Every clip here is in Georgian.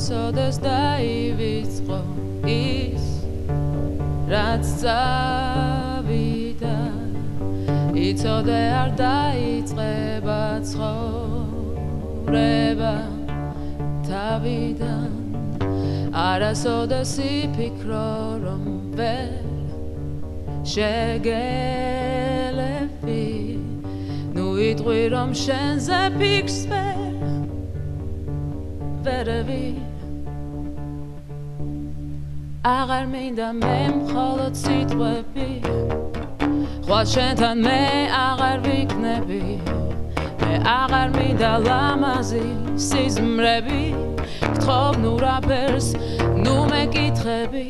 არასოდეს დაივიწყო ის რაც წავიდა იცოდე არ დაიწყება ცხოვრება თავიდან არასოდეს იფიქრო რომ ვერ შეგელები ნუ იტყვი რომ შენზე ფიქრს ვერევი აღარ მინდა მე მხოლოდ სიტყვები ხვალ შენთან მე აღარ ვიქნები მე აღარ მინდა ლამაზი სიზმრები გთხოვ ნუ რაფერს ნუ მეკითხები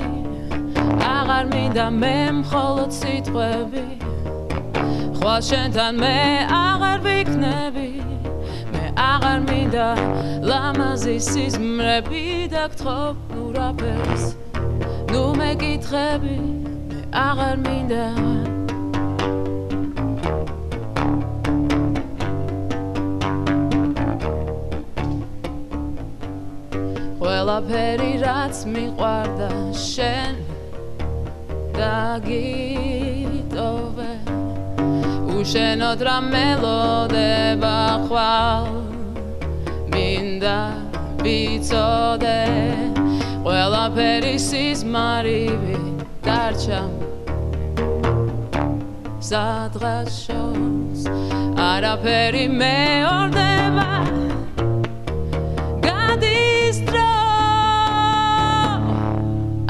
აღარ მინდა მე მხოლოდ სიტყვები ხვალ შენთან მე აღარ ვიქნები მე აღარ მინდა ლამაზი სიზმრები და გთხოვ ნუ რაფერს ნუ მეკითხები მე აღარ მინდა ყველაფერი რაც მიყვარდა შენ დაგიტოვე უშენოდ რა მელოდება ხვალ მინდა ვიცოდე ყველაფერი სიზმარივი დარჩა სადღაც შორს არაფერი მეორდება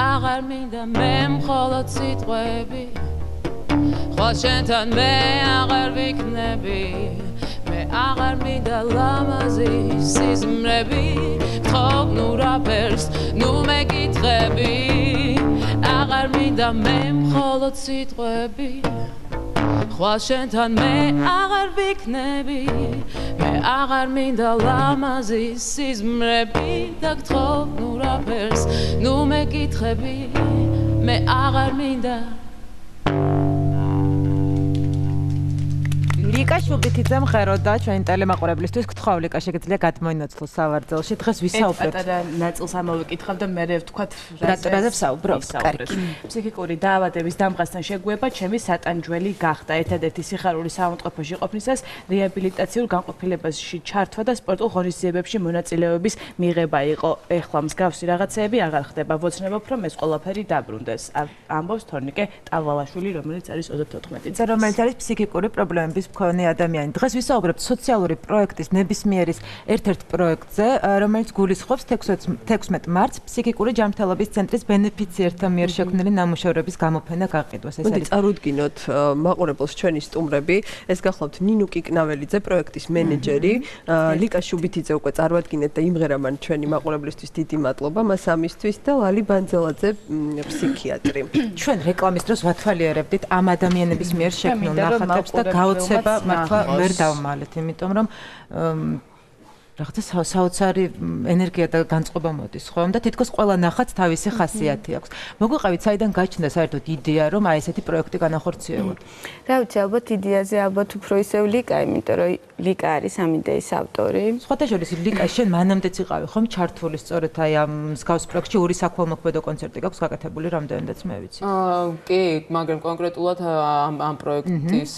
აღარ მინდა მე მხოლოდ სიტყვები ხვალ შენთან მე აღარ ვიქნები მე აღარ მინდა ლამაზი სიზმრები გთხოვ ნუ რაფერს ნუ მეკითხები აღარ მინდა მე მხოლოდ სიტყვები ხვალ შენთან მე აღარ ვიქნები მე აღარ მინდა ლამაზი სიზმრები და გთხოვ ნუ რაფერს ნუ მეკითხები მე აღარ მინდა ლიკა შუბითიძე მღეროდა ჩვენი ტელემაყურებლისთვის გთხოვ ლიკა შეგიძლია გადმოინაცვლო სავარძელში დღეს ვისაუბრებთ პატარა ნაწილს ამოვიკითხავ და მე ვთქვათ რაზე ვსაუბრობთ კარგი ფსიქიკური დაავადების დამყასთან შეგუება ჩემი სატანჯველი გახდა ერთადერთი სიხარული საავადმყოფოში ყოფნისას რეაბილიტაციურ განყოფილებაში ჩართვა და სპორტულ ღონისძიებებში მონაწილეობის მიღება იყო ეხლა მსგავსი რაღაცეები აღარ ხდება ვოცნებობ რომ ეს ყველაფერი დაბრუნდეს ამბობს თორნიკე ტავალაშვილი რომელიც არის 34 წელი რომელიც არის ფსიქიკური პრობლემების მქონე ადამიანი. დღეს ვისაუბრებთ სოციალური პროექტის ნებისმიერის ერთ-ერთ პროექტზე, რომელიც გულისხმობს 16 მარტს ფსიქიკური ჯანმრთელობის ცენტრის ბენეფიციერთა მიერ შექმნილი ნამუშევრების გამოფენა გაყიდვას. ეს არის წარუდგინოთ მაყურებელს ჩვენი სტუმრები. ეს გახლავთ ნინუ კიკნაველიძე, პროექტის მენეჯერი, ლიკა შუბითიძე უკვე წარვადგინეთ და იმღერა მან ჩვენი მაყურებლისთვის დიდი მადლობა მას ამისთვის და ლალი ბანძელაძე ფსიქიატრი. ჩვენ რეკლამის დროს ვათვალიერებდით ამ ადამიანების მიერ შექმნილ ნახატებს და გაოცება მართლა ვერ დავმალეთ, იმიტომ რომ რაღაცა საოცარი ენერგია და განწყობა მოდის, ხო? და თითქოს ყველა ნახატს თავისი ხასიათი აქვს. მოგვიყევით, საიდან გაჩნდა საერთოდ იდეა, რომ აი ესეთი პროექტი განახორციელოთ? რა ვიცი, ალბათ იდეაზე ალბათ უფრო ისევ ლიკა, იმიტომ რომ ლიკა არის ამ იდეის ავტორი. სხვათა შორის ლიკა, შენ მანამდეც იყავი ხომ ჩართული სწორედ აი ამ მსგავს პროექტში ორი საქველმოქმედო კონცერტი გაქვს გაკეთებული, რამდენადაც მე ვიცი. კი, მაგრამ კონკრეტულად ამ პროექტის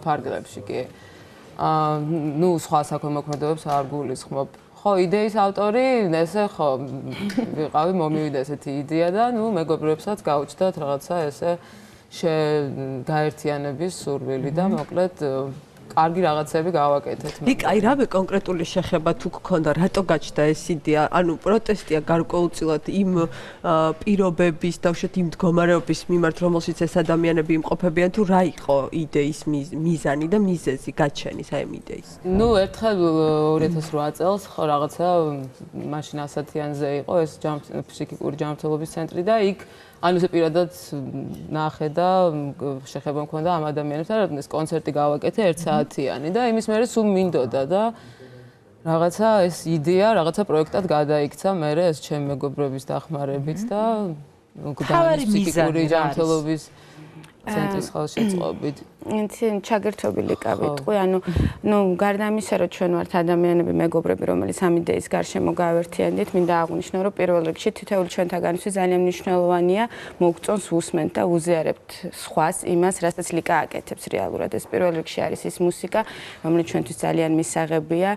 ფარგლებში კი. ნუ სხვა საქველმოქმედოებს არ გულისხმობ. ხო, იდეის ავტორი, ესე ხო, ვიყავი, მომივიდა ესეთი იდეა და ნუ მეგობრებსაც გაუჩნდათ რაღაცა ესე გაერთიანების სურვილი და მოკლედ კარგი რაღაცები გავაკეთეთ. ლიკა, აი რავე კონკრეტული შეხება თუ გქონდა, რატო გაჩნდა ეს იდეა? ანუ პროტესტია გარკვეულწილად იმ პირობების და უშუალოდ იმ მდგომარეობის მიმართ, რომელშიც ეს ადამიანები იმყოფებიან, თუ რა იყო იდეის მიზანი და მიზეზი გაჩენის აი ამ იდეის? ნუ ერთხელ 2008 წელს ხო რაღაცა მაშინ ასათიანზე იყო ეს ფსიქიკური ჯანმრთელობის ცენტრი და იქ ანუ ეს პირადად ნახე და შეხება მქონდა ამ ადამიანებთან, რადგან ეს კონცერტი გავაკეთე 1 საათიანი და იმის მერე სულ მინდოდა და რაღაცა ეს იდეა რაღაცა პროექტად გადაიქცა მერე ეს ჩემი მეგობრების დახმარებით და ფსიქიკური ჯანმრთელობის ცენტრის ხელშეწყობით. ჩაგერთობილი კავიტყვი, ანუ გარდა ამისა, რომ ჩვენ ვართ ადამიანები, მეგობრები, რომელიც ამ იდეის გარშემო გავერთიანდით, მინდა აღვნიშნო, რომ პირველ რიგში თითოეული ჩვენთაგანისთვის ძალიან მნიშვნელოვანია მოგწონს უსმენთ და უზიარებთ სხვას იმას, რასაც ლიკა აკეთებს რეალურად. ეს პირველ რიგში არის ის მუსიკა, რომელიც ჩვენთვის ძალიან მისაღებია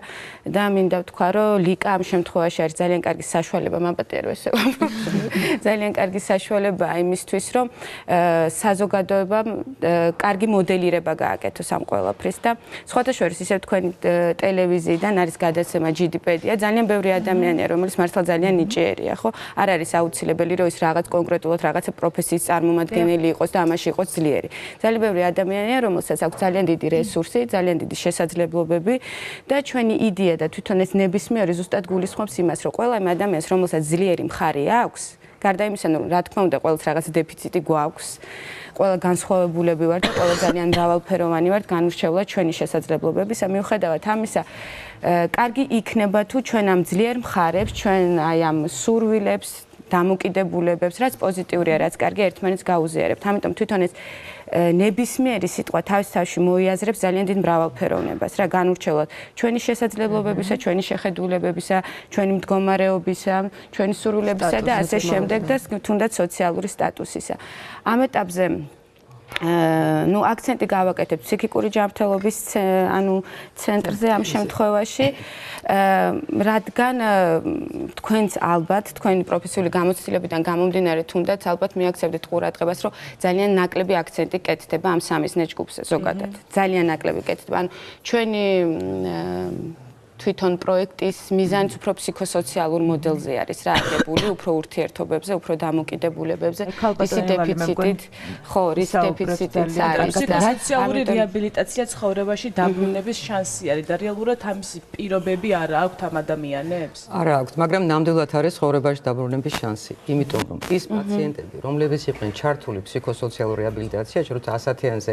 და მინდა ვთქვა, რომ ლიკა ამ შემთხვევაში არის ძალიან კარგი საშუალება, მაპატიარო ესე ძალიან კარგი საშუალებაა იმისთვის, რომ საზოგადოებამ კარგი მოდელირება გააკეთოს ამ ყველაფრის და სხვათა შორის ისევ თქვენი ტელევიზიიდან არის გადაცემა GDP-დია, ძალიან ბევრი ადამიანია, რომელიც მართლა ძალიან ნიჭიერია, ხო? არ არის აუცილებელი, რომ ის რაღაც კონკრეტულად რაღაცა პროფესიის წარმომადგენელი იყოს და ამაში იყოს ძლიერი. ძალიან ბევრი ადამიანია, რომელსაც აქვს ძალიან დიდი რესურსი, ძალიან დიდი შესაძლებლობები და ჩვენი იდეა და თვითონ ეს ნებისმიერი ზუსტად გულისხმობს იმას, რომ ყველა იმ ადამიანს, რომელსაც ძლიერი მხარე აქვს, გარდა იმისა, რომ რა თქმა უნდა, ყველას რაღაც დეფიციტი გვაქვს, ყველა განსხვავებულები ვართ და ყველა ძალიან მრავალფეროვანი ვართ, განურჩევლად ჩვენი შესაძლებლობებისა. მიუხედავად ამისა, კარგი იქნება თუ ჩვენ ამ ძლიერ მხარებს, ჩვენ აი ამ სურვილებს, დამოკიდებულებებს, რაც პოზიტიურია, რაც კარგია, ერთმანეთს გაუზიარებთ. ამიტომ თვითონ ეს ნებისმიერი სიტყვა თავის თავში მოიაზრებს ძალიან დიდ მრავალფეროვნებას, რა განურჩევლად ჩვენი შესაძლებლობებისა, ჩვენი შეხედულებებისა, ჩვენი მდგომარეობისა, ჩვენი სურვილებისა და ასე შემდეგ და თუნდაც სოციალური სტატუსისა. ამ ეტაპზე აქცენტი გავაკეთებ ფსიქიკური ჯანმრთელობის ცენტრზე ამ შემთხვევაში, რადგან თქვენც ალბათ თქვენი პროფესიული გამოცდილებიდან გამომდინარე თუნდაც ალბათ მიაქცევდით ყურადღებას, რომ ძალიან ნაკლები აქცენტი კეთდება ამ სამიზნე ჯგუფზე ზოგადად. ძალიან ნაკლები კეთდება. ანუ ჩვენი თვითონ პროექტის მიზანიც უფრო ფსიქოსოციალურ მოდელზე არის რა აგებული, უფრო ურთიერთობებზე, უფრო დამოკიდებულებებზე, ისი დეფიციტით, ხო, რის დეფიციტიც არის. ფსიქოსოციალური რეაბილიტაცია ცხოვრებაში დაბრუნების შანსი არის და რეალურად ამისი პირობები არ აქვთ ამ ადამიანებს? არა აქვთ, მაგრამ ნამდვილად არის ცხოვრებაში დაბრუნების შანსი, იმიტომ რომ ის პაციენტები, რომლებიც იყვნენ ჩართული ფსიქოსოციალურ რეაბილიტაციაში, როცა 100-იანზე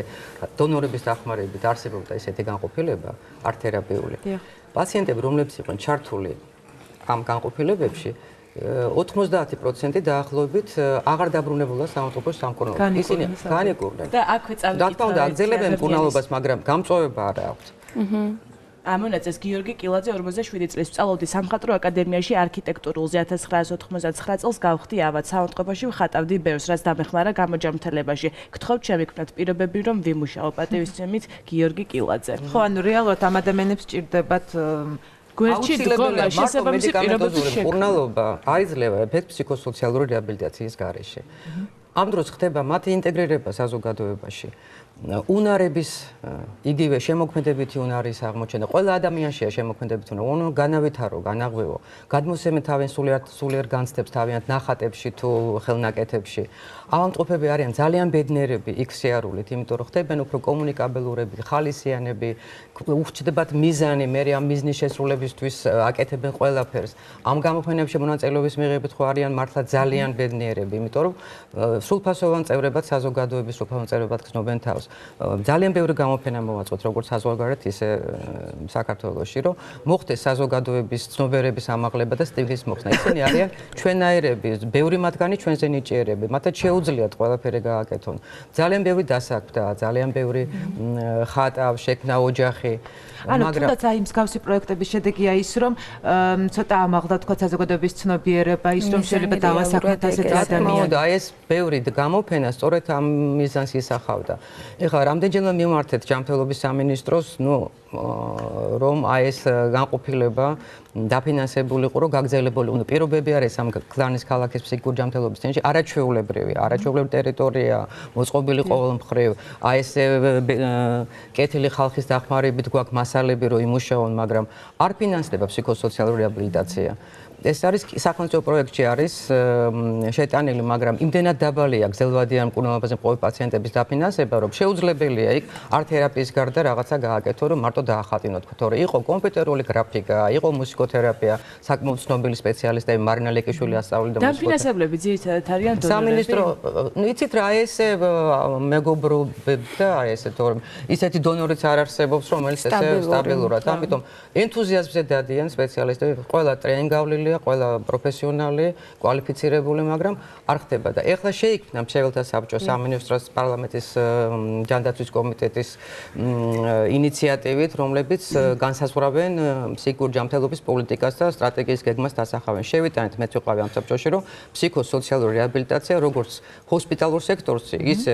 დონორების დახმარებით არსებობდა ესეთი განყოფილება, არტ-თერაპიული. პაციენტები, რომლებიც იყვნენ ჩართული ამ განყოფილებებში, 90% დაახლოებით აღარ დაბრუნებულა საავადმყოფოს სამკურნალოდ. ისინი განიკურნენ. და აქვე წავიდით. რა თქმა უნდა, აგრძელებენ მკურნალობას, მაგრამ გამწვავება არ აქვს. ამონაწეს გიორგი კილაძე 47 წლის სწავლობდა სამხატვრო აკადემიაში არქიტექტურულზე 1999 წელს გავხდი ავად საავადმყოფოში ვხატავდი ბევრს რაც დამეხმარა გამოჯამრთელებაში. გთხოვთ შემიქმნათ პირობები რომ ვიმუშაო პატივისცემით გიორგი კილაძე. ხო, ანუ რეალურად ამ ადამიანებს სჭირდებათ გვერდში დგომა შესაბამისი პირობების მკურნალობა აიძლევა ეფექტ ფსიქოსოციალური რეაბილიტაციის გარეშე. ამ დროს ხდება მათი ინტეგრირება საზოგადოებაში. უნარების იგივე შემოქმედებითი უნარის აღმოჩენა. ყველა ადამიანშია შემოქმედებითი უნარი, განავითარო, განაღვევო, გადმოსცემენ თავიანთ სულიერ განცდებს თავიანთ ნახატებში თუ ხელნაკეთებში. ავადმყოფები არიან ძალიან ბედნიერები იქ სიარულით, იმიტომ რომ ხდებენ უფრო კომუნიკაბელურები, ხალისიანები, უჩნდებათ მიზანი, მე ამ მიზნის შესრულებისთვის აკეთებენ ყველაფერს. ამ გამოფენებში მონაწილეობის მიღებით ხო არიან მართლა ძალიან ბედნიერები, იმიტომ რომ სრულფასოვან წევრებად საზოგადოების სრულფასოვან წევრებად გრძნობენ თავს. ძალიან ბევრი გამოფენა მოვაწყვეთ როგორც საზღვარგარეთ, ისე საქართველოში, რომ მოხდეს საზოგადოების ცნობიერების ამაღლება და სტილის მოხსნა. ისინი არიან ჩვენაირები, ბევრი მათგანი ჩვენზე ნიჭიერები, მათაც შეუძლიათ ყველაფერი გააკეთონ. ძალიან ბევრი დასაქმდა, ძალიან ბევრი ხატა, შექმნა ოჯახი. ანუ თუნდაც აი მსგავსი პროექტების შედეგია ის, რომ ცოტა ამაღლდა თქვა საზოგადოების ცნობიერება, ის რომ შეიძლება დავასაქმოთ ასეთი ადამიანები. აი ეს ბევრი გამოფენა სწორედ ამ მიზანს ისახავდა. ეხლა რამდენჯერმე მიმართეთ ჯანმრთელობის სამინისტროს, რომ აი ეს განყოფილება დაფინანსებული იყო, რომ გაგრძელებული უნდა პირობები არის ამ ქლანის ქალაქის ფსიქიკური ჯანმრთელობის ცენტრში არაჩვეულებრივი ტერიტორია, მოწყობილი ყოველ მხრივ. აი ეს კეთილი ხალხის დახმარებით გვაქვს მასალები, რომ იმუშაონ, მაგრამ არ ფინანსდება ფსიქოსოციალური რეაბილიტაცია. ეს არის სახელმწიფო პროექტში არის შეტანილი, მაგრამ იმდენად დაბალია გრძელვადიან მკურნალობაზე მყოფი პაციენტების დაფინანსება, რომ შეუძლებელია იქ არტ-თერაპიის გარდა რაღაცა გააკეთო, რომ მარტო დაახატინოთ, თორე იყო კომპიუტერული გრაფიკა, იყო მუსიკოთერაპია, საკმაოდ ცნობილი სპეციალისტები მარინა ლეკიშვილი ასწავლიდა მუსიკოთერაპიას. დაფინანსებლები ძირითადად არიან დონორები. სამინისტრო, იცით რა, ესე მეგობრობები და ესე თორე ისეთი დონორიც არ არსებობს, რომელიც ესე სტაბილურად, ამიტომ ენთუზიაზმზე დადიან სპეციალისტები, ყველა ტრენინგ გავლილი მორწმუნეულია, ყველა პროფესიონალი, კვალიფიცირებული, მაგრამ არ ხდება და ეხლა შეიქმნა მრჩეველთა საბჭო სამინისტროს პარლამენტის ჯანდაცვის კომიტეტის ინიციატივით, რომლებიც განსაზღვრავენ ფსიქიკურ ჯანმრთელობის პოლიტიკას და სტრატეგიის გეგმას დასახავენ. შევიტანეთ მეც ვიყავი ამ საბჭოში, რომ ფსიქოსოციალური რეაბილიტაცია როგორც ჰოსპიტალურ სექტორში, ისე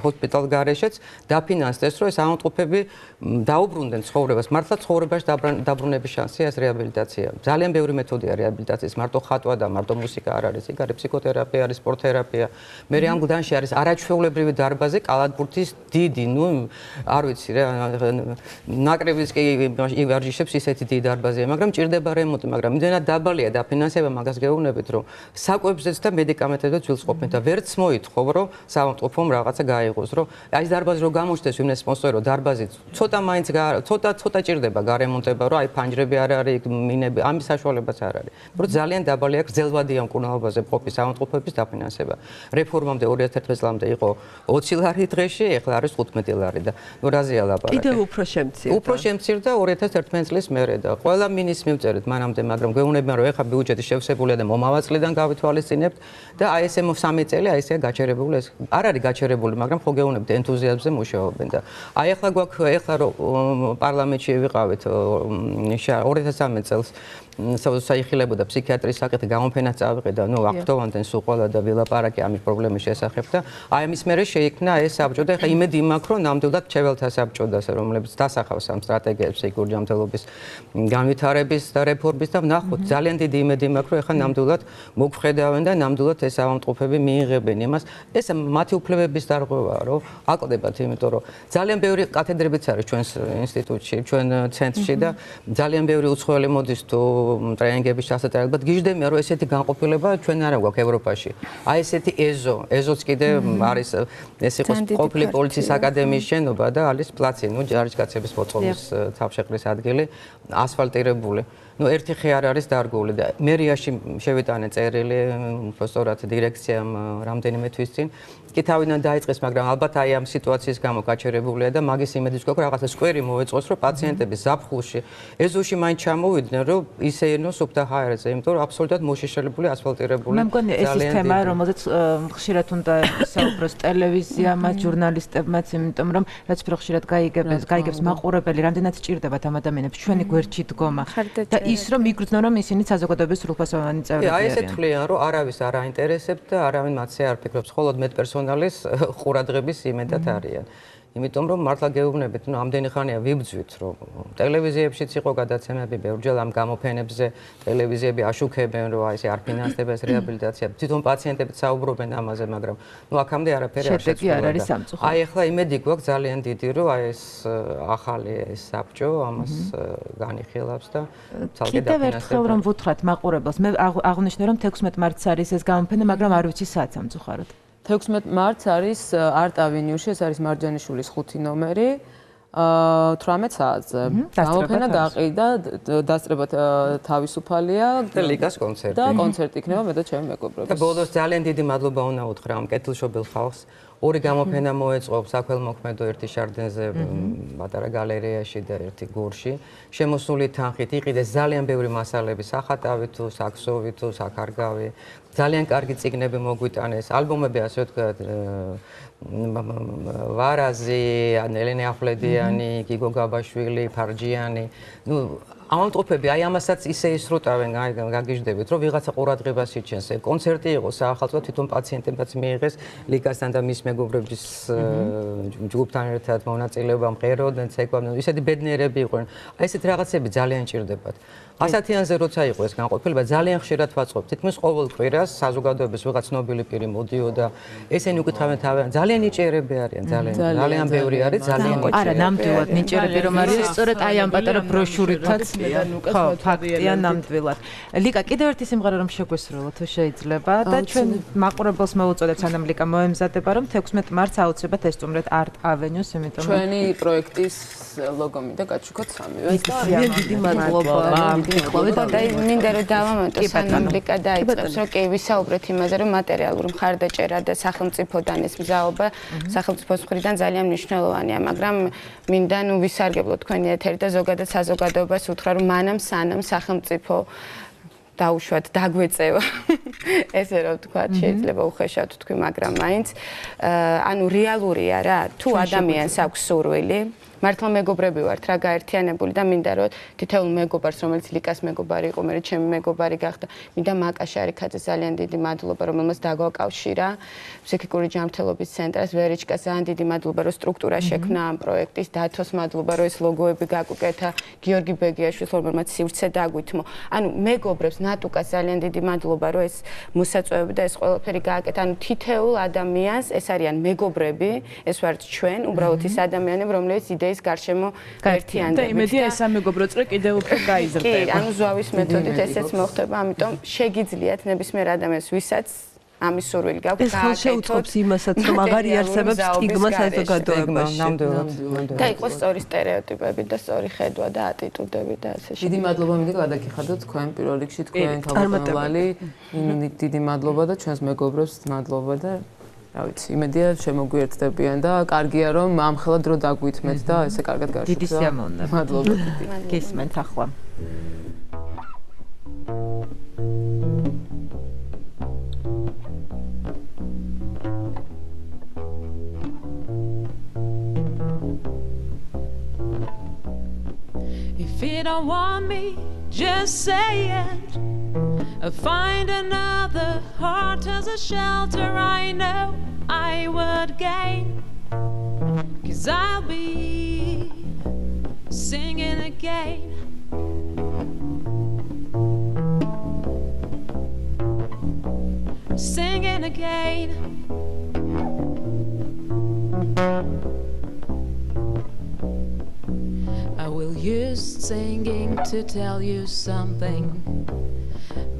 ჰოსპიტალ გარეშეც დაფინანსდეს, რომ ეს ავადმყოფები დაუბრუნდნენ ცხოვრებას. მართლა ცხოვრებაში დაბრუნების შანსია ეს რეაბილიტაცია. ძალიან ბევრი მეთოდია რეაბილიტაციის, მარტო ხატვა და მარტო მუსიკა არ არის, იქ არის ფსიქოთერაპია, არის სპორტთერაპია. მე ამ გუდანში არის არაჩვეულებრივი დარბაზი, კალათბურთის დიდი, არ ვიცი რა, ნაკრების კი ივარჯიშებს ისეთი დიდი დარბაზია, მაგრამ ჭირდება რემონტი, მაგრამ იმდენად დაბალია დაფინანსება, მაგას გეუბნებით, რომ საკვებზეც და მედიკამენტებზეც ვილს ყოფნით და ვერც მოითხოვ, რომ საავადმყოფომ რაღაცა გაიღოს, რომ აი ეს დარბაზი რომ გამოჩნდეს, ვინმე სპონსორო დარბაზი, ცოტა მაინც ცოტა ჭირდება გარემონტება, რომ აი ფანჯრები არ არის, მინები, ამის საშუალებაც არ არის. რომ ძალიან დაბალი აქვს გრძელვადიან მკურნალობაზე მყოფი საავადმყოფოების დაფინანსება. რეფორმამდე 2011 წლამდე იყო 20 ლარი დღეში, ეხლა არის 15 ლარი და ნუ რაზეა ლაპარაკი. კიდევ უფრო შემცირდა. უფრო შემცირდა 2011 წლის მერე და ყველა მინისტრს მივწერეთ მანამდე, მაგრამ გვეუბნება რომ ეხლა ბიუჯეტი შევსებულია და მომავალ წლიდან გავითვალისწინებთ და აი ესე 3 წელი აი ესეა გაჩერებული ეს. არ არის გაჩერებული, მაგრამ ხო გეუბნებით ენთუზიაზმზე მუშაობენ და აი ეხლა გვაქვს ეხლა რომ პარლამენტში ვიყავით 2013 წელს საიხილებოდა ფსიქიატრის საკითხი გამოფენაც წავიღე და ნუ აქტოვანდნენ სულ ყველა და ვილაპარაკე ამის პრობლემის შესახებ და აი ამის მერე შეიქმნა ეს საბჭო და ეხლა იმედი მაქვს რომ ნამდვილად მრჩეველთა საბჭო და რომლებიც დასახავს ამ სტრატეგიებს ფსიქიკური ჯანმრთელობის განვითარების და რეფორმის და ვნახოთ ძალიან დიდი იმედი მაქვს რომ ეხლა ნამდვილად მოგხედავენ და ნამდვილად ეს ავადმყოფები მიიღებენ იმას ეს მათი უფლებების დარღვევაა რომ აკლდებათ იმიტომ რომ ძალიან ბევრი კათედრებიც არის ჩვენს ინსტიტუტში ჩვენ ცენტრში და ძალიან ბევრი უცხოელი მოდის თუ ტრენინგების ჩასატარებლად გიждდები რომ ესეთი განყოფილება ჩვენ არ გვაქვს ევროპაში. აი ესეთი ეზოც კიდე არის ეს იყოს ყოფილი პოლიციის აკადემიის შენობა და არის პლაცი, ნუ ჯარისკაცების მოწყობის თავშეყრის ადგილი, ასფალტირებული. ნუ ერთი ხე არ არის დარგული და მერიაში შევიტანე წერილი უბრალოდ დირექციამ რამდენიმე თვის წინ კი თავიდან დაიწყეს, მაგრამ ალბათ აი ამ სიტუაციის გამო გაჩერებულია და მაგის იმედის გვაქვს რაღაცა სკვერი მოეწყოს, რომ პაციენტები ზაფხულში ეზოში მაინც ჩამოვიდნენ, რომ ისეირნოს უბთა ჰაერზე, იმიტომ რომ აბსოლუტურად მოშიშელებული, ასფალტირებული. მე მგონი ეს ის თემაა, რომელზეც ხშირად უნდა საუბროს ტელევიზიამ, ჟურნალისტებმაც, იმიტომ რომ რაც უფრო ხშირად გაიგებს მაყურებელი, რამდენად სჭირდებათ ამ ადამიანებს ჩვენი გვერდში დგომა და ის რომ მიგრძნო რომ ისინი საზოგადოების სრულფასოვანი წევრები არიან. აი ესე თვლიან, რომ არავის არ აინტერესებთ და არავინ მათზე არ ფიქრობს, მხოლოდ მედპერსონალის ყურადღების იმედად არიან. იმიტომ რომ მართლა გეუბნებით, ნუ ამდენი ხანია ვიბძვით, რომ ტელევიზიებშიც იყო გადაცემები, ბევრჯერ ამ გამოფენებზე ტელევიზიები აშუქებენ, რომ აი ესე არ ფინანსდება ეს რეაბილიტაცია. თვითონ პაციენტებიც საუბრობენ ამაზე, მაგრამ ნუ აქამდე არაფერი არ შეცვლა. აი ახლა იმედი გვაქვს ძალიან დიდი, რომ აი ეს ახალი ეს საბჭო ამას განიხილავს და ცალკე დაფინანსდება. კიდევ ერთხელ რომ ვუთხრათ მაყურებელს, მე აღვნიშნე რომ 16 მარტს არის ეს გამოფენა, მაგრამ არ ვიცი საათს ამწუხაროდ. 16 მარტს არის არტ ავენიუში, ეს არის მარჯანიშვილის 5 ნომერი, 18 საათზე. გამოფენა გაყიდა, დასწრებად თავისუფალია და ლიგას კონცერტი. და კონცერტი იქნება მე და ჩემი მეგობრები. და ბოლოს ძალიან დიდი მადლობა უნდა უთხრა ამ კეთილშობილ ხალხს. ორი გამოფენა მოეწყო საქველმოქმედო ერთი შარდენზე პატარა გალერეაში და ერთი გორში. შემოსული თანხით იყიდეს ძალიან ბევრი მასალები, სახატავი თუ საქსოვი თუ საქარგავი. ძალიან კარგი წიგნები მოგვიტანეს, ალბომები ასე ვთქვათ, ვარაზი, ელენე ახვლედიანი, გიგო გაბაშვილი, ფარჯიანი. ნუ ავადმყოფები აი ამასაც ისე ისრუტავენ, აი გაგიჟდებით, რომ ვიღაცა ყურადღებას იჩენს. კონცერტი იყო საახალწლო, თვითონ პაციენტებსაც მიიღეს ლიკასთან და მის მეგობრების ჯგუფთან ერთად მონაწილეობა მღეროდნენ, ცეკვავდნენ. ისეთი ბედნიერები იყვნენ. აი ესეთ რაღაცები ძალიან ჭირდებათ. 100-იანზე როცა იყო ეს განყოფილება, ძალიან ხშირად ვაწყობ. თითქმის ყოველ კვირას საზოგადოების ვიღაც ცნობილი პირი მოდიოდა. ესენი უკითხავენ თავიანთ, ძალიან ნიჭიერები არიან, ძალიან ბევრი არის, ძალიან ნიჭიერი. არა, ნამდვილად ნიჭიერები რომ არის, სწორედ აი ამ პატარა ბროშურითაც ხო, ფაქტია ნამდვილად. ლიკა, კიდევ ერთი სიმღერა რომ შეგვესრულო თუ შეიძლება და ჩვენ მაყურებელს მოვუწოდეთ, სანამ ლიკა მოემზადება, რომ 16 მარტს აუცილებლად ესწუმრეთ არტ ავენიუს, იმიტომ რომ ჩვენი პროექტის ლოგო მინდა გაჩუქოთ სამივე. ძალიან დიდი მადლობა. და მინდა რომ დავამატო სანამ ლიკა დაიწყებს, რომ კი ვისაუბრეთ იმაზე, რომ მატერიალური მხარდაჭერა და სახელმწიფოდან ეს მზაობა სახელმწიფოს მხრიდან ძალიან მნიშვნელოვანია, მაგრამ მინდა ნუ ვისარგებლო თქვენი ეთერი და ზოგადად საზოგადოებას უთხრა, რომ მანამ სანამ სახელმწიფო დაუშვათ დაგვეწევა. ესე რომ თქვა, შეიძლება უხეშად თქვი, მაგრამ მაინც ანუ რეალურია რა, თუ ადამიანს აქვს სურვილი მართლა მეგობრები ვართ რა გაერთიანებული და მინდა რომ თითოეულ მეგობარს რომელიც ლიკას მეგობარი იყო, მე ჩემი მეგობარი გახდა, მინდა მაკაშ არიქაძე ძალიან დიდი მადლობა რომელმაც დაგვაკავშირა ფსიქიკური ჯანმრთელობის ცენტრს, ვერიჩკას ძალიან დიდი მადლობა რომ სტრუქტურა შექმნა ამ პროექტის, დათოს მადლობა რომ ეს ლოგოები გაკუკეთა, გიორგი ბეგიაშვილს რომელმაც სივრცე დაგვითმო. ანუ მეგობრებს ნატუკას ძალიან დიდი მადლობა რომ ეს მოსაწვევები და ეს ყველაფერი გააკეთა. ანუ თითოეულ ადამიანს ეს არიან მეგობრები, ეს ვართ ჩვენ, უბრალოდ ის ადამიანები რომლებიც ის გარშემო გაერთიანდება. და იმედია ეს სამეგობრო წრე კიდევ უფრო გაიზრდება. კი, ანუ ზვავის მეთოდით ესეც მოხდება, ამიტომ შეგიძლიათ ნებისმიერ ადამიანს, ვისაც ამის სურვილი გაქვს, ეს ხელ შეუწყობს იმასაც, რომ აღარ იარსებებს სტიგმა საზოგადოებაში. ნამდვილად. და იყოს სწორი სტერეოტიპები და სწორი ხედვა და ატიტუდები და ასე შემდეგ. დიდი მადლობა მინდა გადაგიხადოთ თქვენ პირველ რიგში თქვენ თავმოყრილი. დიდი მადლობა და ჩვენს მეგობრებს მადლობა და რა ვიცი, იმედია შემოგვიერთდებიან და კარგია რომ ამხელა დრო დაგვითმეთ და ესე კარგად გაშვით. დიდი სიამოვნებაა. მადლობა დიდი. გისმენთ ახლა. If you don't want me, just say it. Find another heart as a shelter. I know I would gain, 'cause I'll be singing again. Singing again. I will use singing to tell you something,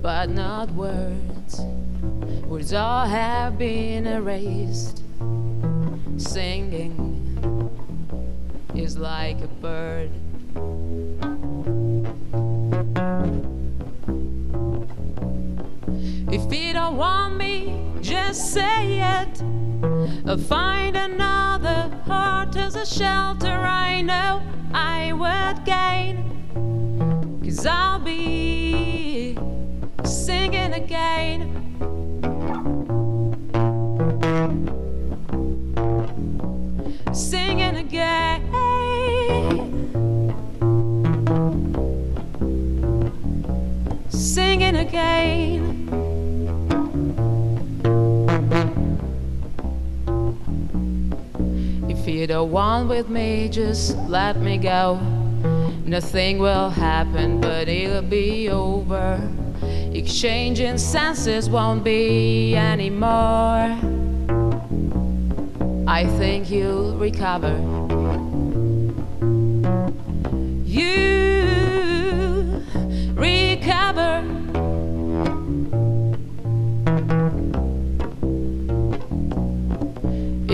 but not words. Words all have been erased. Singing is like a bird. If you don't want me, just say it. Find another heart as a shelter. I know I would gain, 'cause I'll be singing again. Singing again. Singing again. If you don't want with me, just let me go. Nothing will happen, but it'll be over. Exchanging senses won't be anymore. I think you'll recover. You recover.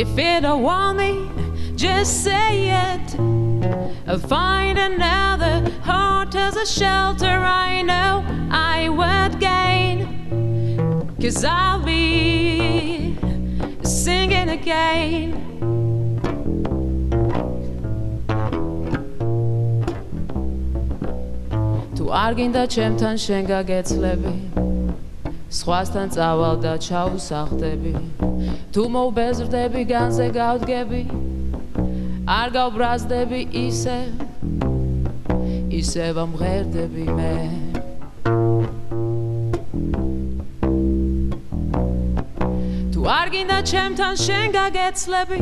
If you don't want me, just say it. I'll find another heart as a shelter. I know I would gain, 'cause I'll be singing again. Tu arginda ჩემთან შენ გაგეცლები, სხვასთან წავალ და ჩაუსახდები. თუ მოვბეზრდები, განზე გავდგები, არ გავბრაზდები ისევ ამღერდები მე. თუ არ გინდა ჩემთან შენ გაგეცლები,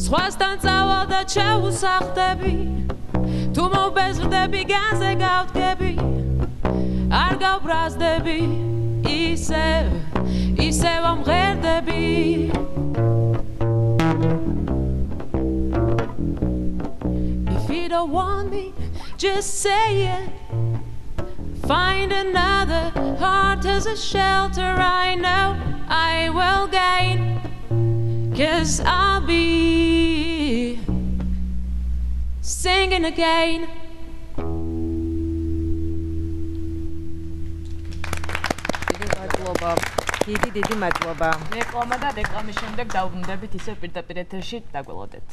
სხვასთან წავალ და ჩაუსახდები. თუ მოვბეზრდები, განზე გავდგები, არ გავბრაზდები ისევ ამღერდები. If you don't want me, just say it. Find another heart as a shelter. I know I will gain, 'cause I'll be singing again. დიდი მადლობა. რეკლამა და რეკლამის შემდეგ დავბრუნდებით ისე პირდაპირ ეთერში, დაგველოდეთ.